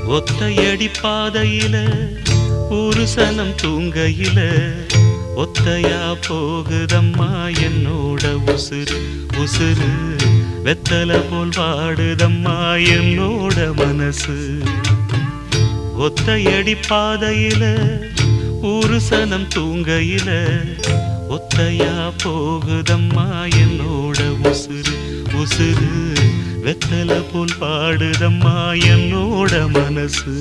ஒத்தையடி பாதையில ஒரு சனம் தூங்கையில ஒத்தையா போகுதம்மா என்னோட உசுறு உசுறு வெத்தல போல் வாடுதம்மா என்னோட மனசு. ஒத்தையடி பாதையில ஒரு சனம் தூங்கையில ஒத்தையா போகுதம்மா என்னோட உசுறு உசுறு வெத்தல போல் பாடுதம்மா என்னோட மனசு.